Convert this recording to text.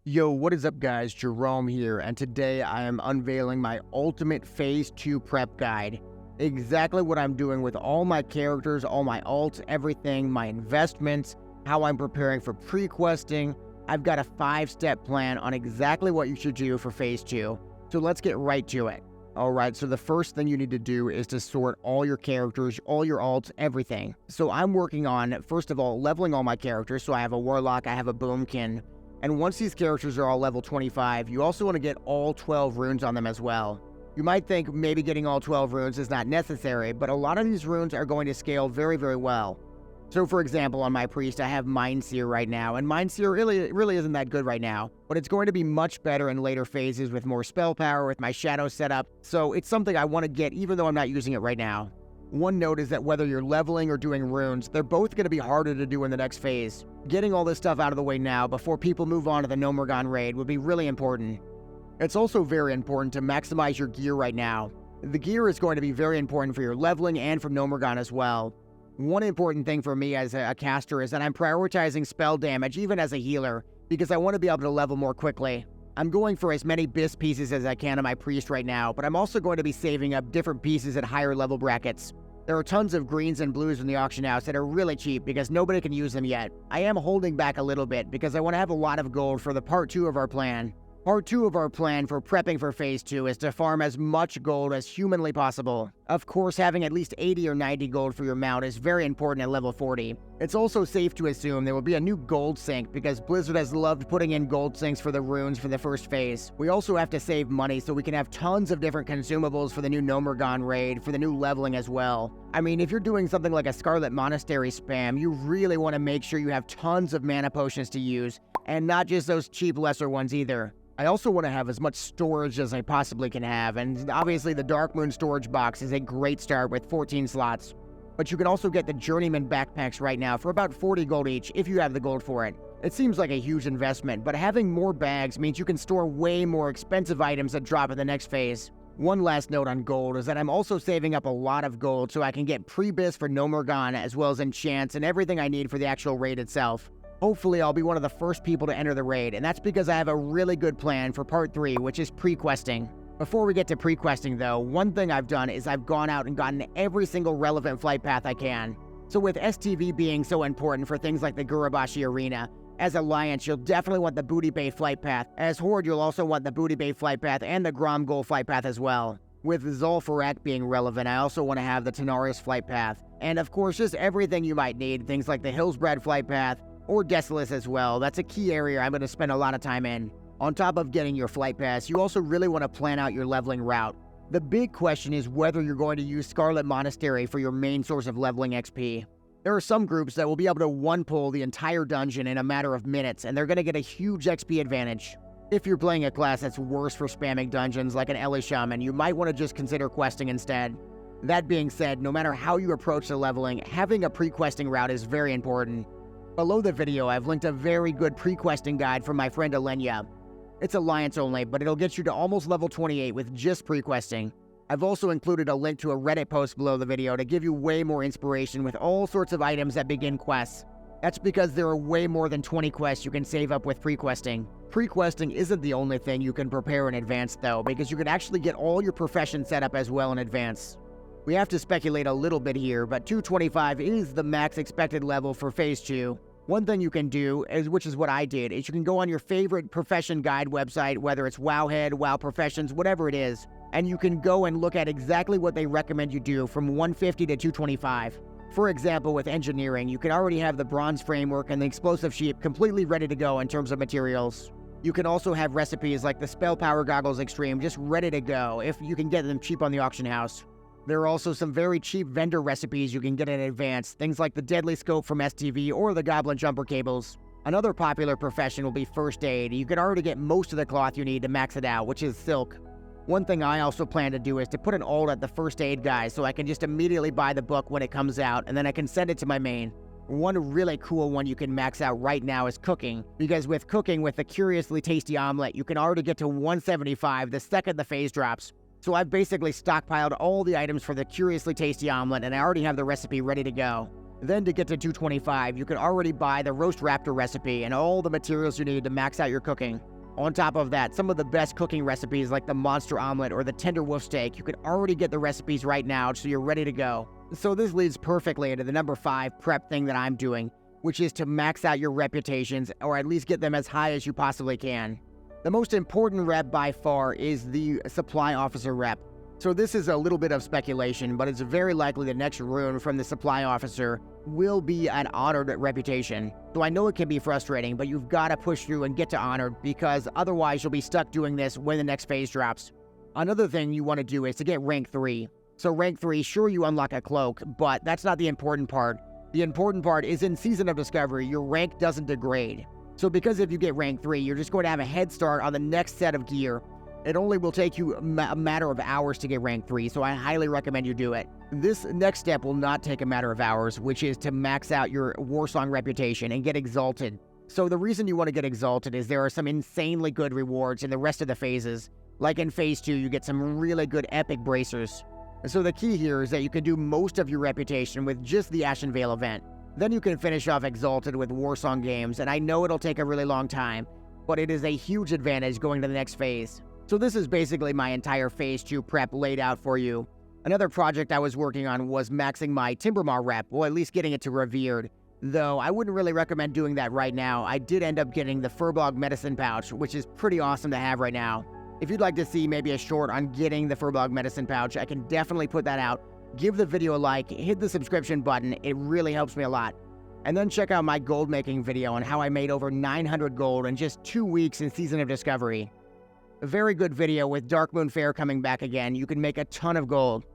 Yo, what is up guys, Jerome here, and today I am unveiling my ultimate Phase 2 prep guide. Exactly what I'm doing with all my characters, all my alts, everything, my investments, how I'm preparing for pre-questing. I've got a 5-step plan on exactly what you should do for Phase 2, so let's get right to it. Alright, so the first thing you need to do is to sort all your characters, all your alts, everything. So I'm working on, first of all, leveling all my characters, so I have a Warlock, I have a Boomkin. And once these characters are all level 25, you also want to get all 12 runes on them as well. You might think maybe getting all 12 runes is not necessary, but a lot of these runes are going to scale very, very well. So for example, on my priest, I have Mindseer right now, and Mindseer really isn't that good right now, but it's going to be much better in later phases with more spell power, with my shadow setup, so it's something I want to get even though I'm not using it right now. One note is that whether you're leveling or doing runes, they're both going to be harder to do in the next phase. Getting all this stuff out of the way now before people move on to the gnomeregan raid would be really important. It's also very important to maximize your gear right now. The gear is going to be very important for your leveling and for gnomeregan as well. One important thing for me as a caster is that I'm prioritizing spell damage even as a healer, because I want to be able to level more quickly. I'm going for as many BIS pieces as I can on my priest right now, but I'm also going to be saving up different pieces at higher level brackets. There are tons of greens and blues in the auction house that are really cheap because nobody can use them yet. I am holding back a little bit because I want to have a lot of gold for the part 2 of our plan. Part 2 of our plan for prepping for Phase 2 is to farm as much gold as humanly possible. Of course, having at least 80 or 90 gold for your mount is very important at level 40. It's also safe to assume there will be a new gold sink because Blizzard has loved putting in gold sinks for the runes for the first phase. We also have to save money so we can have tons of different consumables for the new gnomeregan raid, for the new leveling as well. I mean, if you're doing something like a Scarlet Monastery spam, you really want to make sure you have tons of mana potions to use, and not just those cheap lesser ones either. I also want to have as much storage as I possibly can have, and obviously the Darkmoon storage box is a great start with 14 slots. But you can also get the Journeyman backpacks right now for about 40 gold each if you have the gold for it. It seems like a huge investment, but having more bags means you can store way more expensive items that drop in the next phase. One last note on gold is that I'm also saving up a lot of gold so I can get pre-bis for gnomeregan as well as enchants and everything I need for the actual raid itself. Hopefully, I'll be one of the first people to enter the raid, and that's because I have a really good plan for part 3, which is pre-questing. Before we get to pre-questing though, one thing I've done is I've gone out and gotten every single relevant flight path I can. So with STV being so important for things like the Gurubashi Arena, as Alliance you'll definitely want the Booty Bay flight path, as Horde you'll also want the Booty Bay flight path and the Gromgol flight path as well. With Zul'Farrak being relevant, I also want to have the Tanaris flight path, and of course just everything you might need, things like the Hillsbrad flight path, or Desolus as well. That's a key area I'm going to spend a lot of time in. On top of getting your flight pass, you also really want to plan out your leveling route. The big question is whether you're going to use Scarlet Monastery for your main source of leveling XP. There are some groups that will be able to one-pull the entire dungeon in a matter of minutes, and they're going to get a huge XP advantage. If you're playing a class that's worse for spamming dungeons like an Ellie Shaman, you might want to just consider questing instead. That being said, no matter how you approach the leveling, having a pre-questing route is very important. Below the video, I've linked a very good pre-questing guide from my friend Alenia. It's Alliance only, but it'll get you to almost level 28 with just pre-questing. I've also included a link to a Reddit post below the video to give you way more inspiration with all sorts of items that begin quests. That's because there are way more than 20 quests you can save up with pre-questing. Pre-questing isn't the only thing you can prepare in advance though, because you can actually get all your profession set up as well in advance. We have to speculate a little bit here, but 225 is the max expected level for Phase 2. One thing you can do, which is what I did, is you can go on your favorite profession guide website, whether it's Wowhead, WoW Professions, whatever it is, and you can go and look at exactly what they recommend you do from 150 to 225. For example, with engineering, you can already have the bronze framework and the explosive sheep completely ready to go in terms of materials. You can also have recipes like the Spell Power Goggles Extreme just ready to go if you can get them cheap on the auction house. There are also some very cheap vendor recipes you can get in advance, things like the Deadly Scope from STV or the Goblin Jumper Cables. Another popular profession will be First Aid. You can already get most of the cloth you need to max it out, which is silk. One thing I also plan to do is to put an alt at the First Aid guy so I can just immediately buy the book when it comes out and then I can send it to my main. One really cool one you can max out right now is cooking, because with cooking with the Curiously Tasty Omelet, you can already get to 175 the second the phase drops. So I've basically stockpiled all the items for the Curiously Tasty Omelet and I already have the recipe ready to go. Then to get to 225, you can already buy the Roast Raptor recipe and all the materials you need to max out your cooking. On top of that, some of the best cooking recipes like the monster omelet or the tender wolf steak, you can already get the recipes right now so you're ready to go. So this leads perfectly into the number 5 prep thing that I'm doing, which is to max out your reputations or at least get them as high as you possibly can. The most important rep by far is the supply officer rep. So this is a little bit of speculation, but it's very likely the next rune from the supply officer will be an honored reputation. So I know it can be frustrating, but you've got to push through and get to honored because otherwise you'll be stuck doing this when the next phase drops. Another thing you want to do is to get rank 3. So rank 3, sure you unlock a cloak, but that's not the important part. The important part is in Season of Discovery, your rank doesn't degrade. So because if you get rank 3, you're just going to have a head start on the next set of gear. It only will take you a matter of hours to get rank 3, so I highly recommend you do it. This next step will not take a matter of hours, which is to max out your Warsong reputation and get exalted. So the reason you want to get exalted is there are some insanely good rewards in the rest of the phases. Like in phase 2, you get some really good epic bracers. So the key here is that you can do most of your reputation with just the Ashen Veil event. Then you can finish off exalted with Warsong games, and I know it'll take a really long time, but it is a huge advantage going to the next phase. So this is basically my entire phase 2 prep laid out for you. Another project I was working on was maxing my Timbermaw rep, or at least getting it to revered. Though I wouldn't really recommend doing that right now. I did end up getting the Furbog medicine pouch, which is pretty awesome to have right now. If you'd like to see maybe a short on getting the Furbog medicine pouch, I can definitely put that out. Give the video a like, hit the subscription button, it really helps me a lot. And then check out my gold making video on how I made over 900 gold in just 2 weeks in Season of Discovery. A very good video with Darkmoon Fair coming back again. You can make a ton of gold.